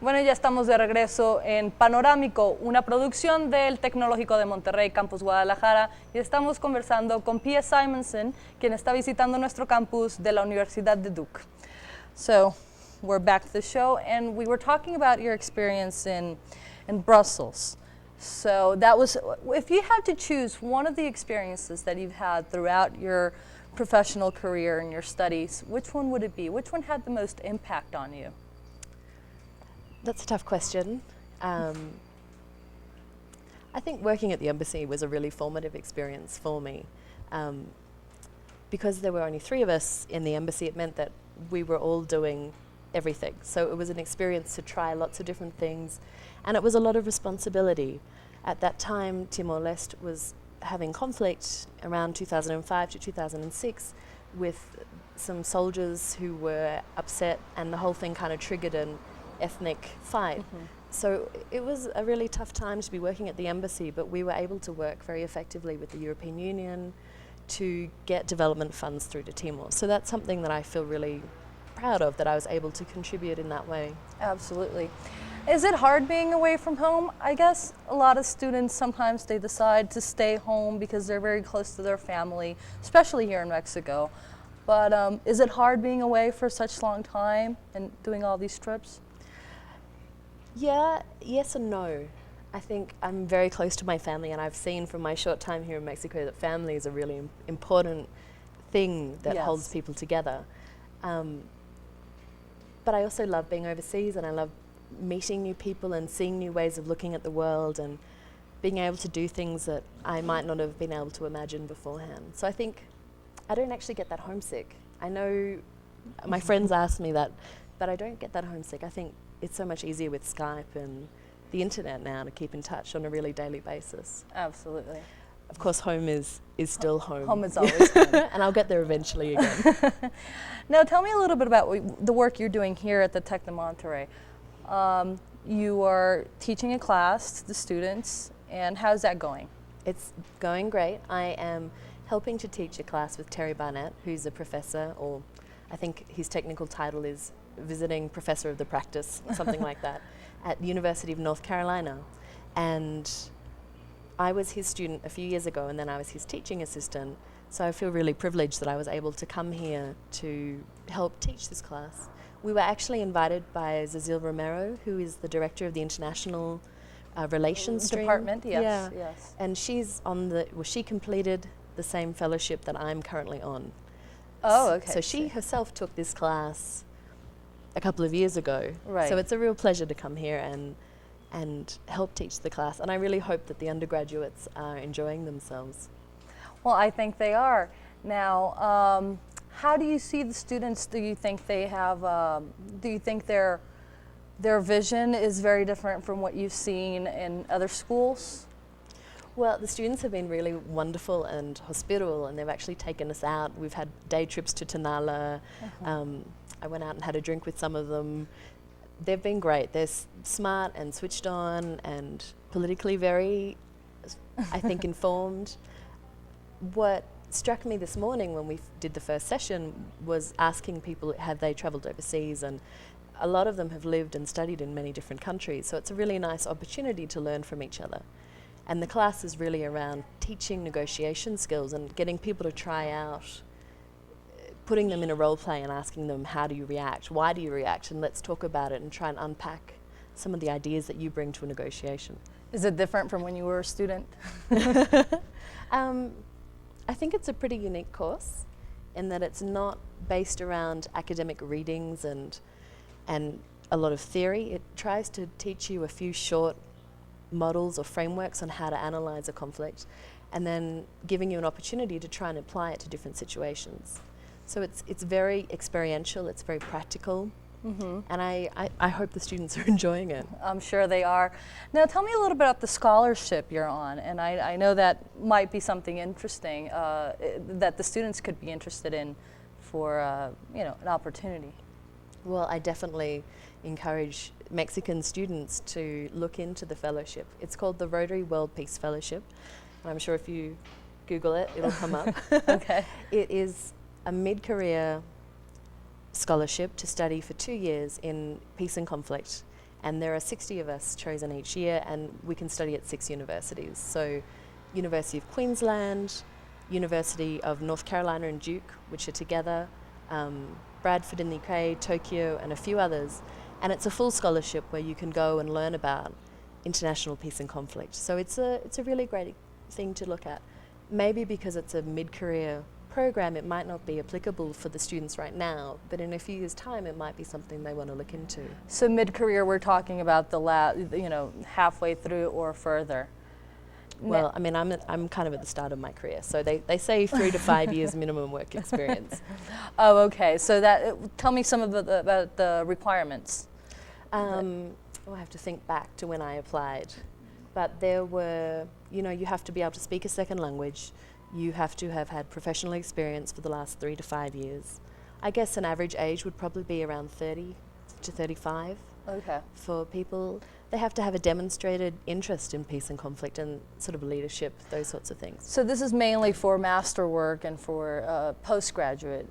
Bueno, ya estamos de regreso en Panorámico, una producción del Tecnológico de Monterrey, Campus Guadalajara, y estamos conversando con Pia Simonson, quien está visitando nuestro campus de la Universidad de Duke. So, we're back to the show, and we were talking about your experience in Brussels. So that was, if you had to choose one of the experiences that you've had throughout your professional career and your studies, which one would it be? Which one had the most impact on you? That's a tough question. I think working at the embassy was a really formative experience for me. Because there were only 3 of us in the embassy, it meant that we were all doing everything. So it was an experience to try lots of different things, and it was a lot of responsibility. At that time, Timor-Leste was having conflict around 2005 to 2006 with some soldiers who were upset, and the whole thing kind of triggered an ethnic fight. So it was a really tough time to be working at the embassy, but we were able to work very effectively with the European Union to get development funds through to Timor. So that's something that I feel really proud of, that I was able to contribute in that way. Absolutely. Is it hard being away from home? I guess a lot of students sometimes they decide to stay home because they're very close to their family, especially here in Mexico. But is it hard being away for such a long time and doing all these trips? Yeah, yes and no. I think I'm very close to my family, and I've seen from my short time here in Mexico that family is a really important thing that holds people together. But I also love being overseas, and I love meeting new people and seeing new ways of looking at the world and being able to do things that I might not have been able to imagine beforehand. So I think I don't actually get that homesick. I know my friends ask me that, but I don't get that homesick. I think it's so much easier with Skype and the internet now to keep in touch on a really daily basis. Absolutely. Of course, home is still home. Home is always home. And I'll get there eventually again. Now, tell me a little bit about the work you're doing here at the Tec de Monterrey. You are teaching a class to the students, and how's that going? It's going great. I am helping to teach a class with Terry Barnett, who's a professor, or I think his technical title is visiting professor of the practice, something like that, at the University of North Carolina. And I was his student a few years ago, and then I was his teaching assistant. So I feel really privileged that I was able to come here to help teach this class. We were actually invited by Cecile Romero, who is the director of the International Relations Department. Stream. Yes, Yeah. yes. And she's on the, well, she completed the same fellowship that I'm currently on. Oh, okay. So she herself took this class a couple of years ago. Right. So it's a real pleasure to come here and help teach the class. And I really hope that the undergraduates are enjoying themselves. Well, I think they are. Now, how do you see the students? Do you think they have, do you think their vision is very different from what you've seen in other schools? Well, the students have been really wonderful and hospitable, and they've actually taken us out. We've had day trips to Tonala. I went out and had a drink with some of them. They've been great. They're smart and switched on and politically very, I think, informed. What struck me this morning when we did the first session was asking people, have they travelled overseas? And a lot of them have lived and studied in many different countries. So it's a really nice opportunity to learn from each other. And the class is really around teaching negotiation skills and getting people to try out, putting them in a role play and asking them, how do you react? Why do you react? And let's talk about it and try and unpack some of the ideas that you bring to a negotiation. Is it different from when you were a student? I think it's a pretty unique course in that it's not based around academic readings and a lot of theory. It tries to teach you a few short models or frameworks on how to analyze a conflict, and then giving you an opportunity to try and apply it to different situations. So it's very experiential, it's very practical, and I hope the students are enjoying it. I'm sure they are. Now tell me a little bit about the scholarship you're on, and I know that might be something interesting that the students could be interested in for an opportunity. Well, I definitely encourage Mexican students to look into the fellowship. It's called the Rotary World Peace Fellowship. And I'm sure if you Google it, it'll come up. Okay. It is a mid-career scholarship to study for 2 years in peace and conflict. And there are 60 of us chosen each year, and we can study at 6 universities. So University of Queensland, University of North Carolina and Duke, which are together, Bradford in the UK, Tokyo, and a few others. And it's a full scholarship where you can go and learn about international peace and conflict. So it's a really great thing to look at. Maybe because it's a mid-career program, it might not be applicable for the students right now, but in a few years' time, it might be something they want to look into. So mid-career, we're talking about the halfway through or further. Well, I mean, I'm kind of at the start of my career, so they say 3 to 5 years minimum work experience. Oh, okay. So tell me some of about the requirements. I have to think back to when I applied, but there were, you have to be able to speak a second language. You have to have had professional experience for the last 3 to 5 years. I guess an average age would probably be around 30 to 35. Okay. For people, they have to have a demonstrated interest in peace and conflict and sort of leadership, those sorts of things. So this is mainly for master work and for postgraduate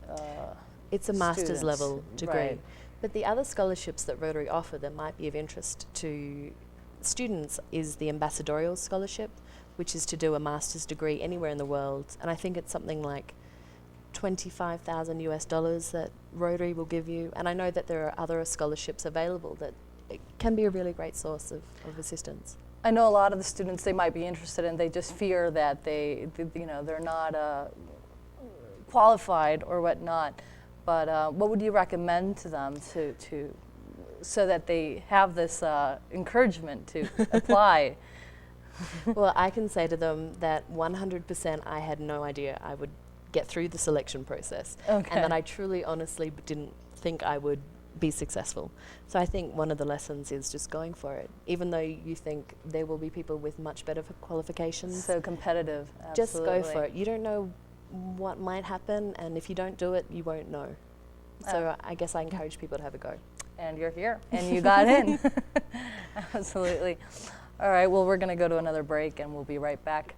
It's a master's students. level degree. Right. But the other scholarships that Rotary offer that might be of interest to students is the ambassadorial scholarship, which is to do a master's degree anywhere in the world. And I think it's something like $25,000 US that Rotary will give you. And I know that there are other scholarships available that it can be a really great source of assistance. I know a lot of the students they might be interested in, they just fear that they're not qualified or whatnot. But what would you recommend to them so that they have this encouragement to apply? Well, I can say to them that 100% I had no idea I would get through the selection process. Okay. And that I truly, honestly didn't think I would be successful. So I think one of the lessons is just going for it. Even though you think there will be people with much better qualifications. So competitive, absolutely. Just go for it. You don't know what might happen, and if you don't do it, you won't know. So I guess I encourage people to have a go. And you're here, and you got in. Absolutely. All right, well, we're going to go to another break, and we'll be right back.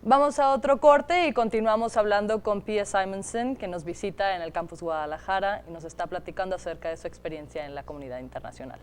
Vamos a otro corte y continuamos hablando con Pia Simonson, que nos visita en el Campus Guadalajara y nos está platicando acerca de su experiencia en la comunidad internacional.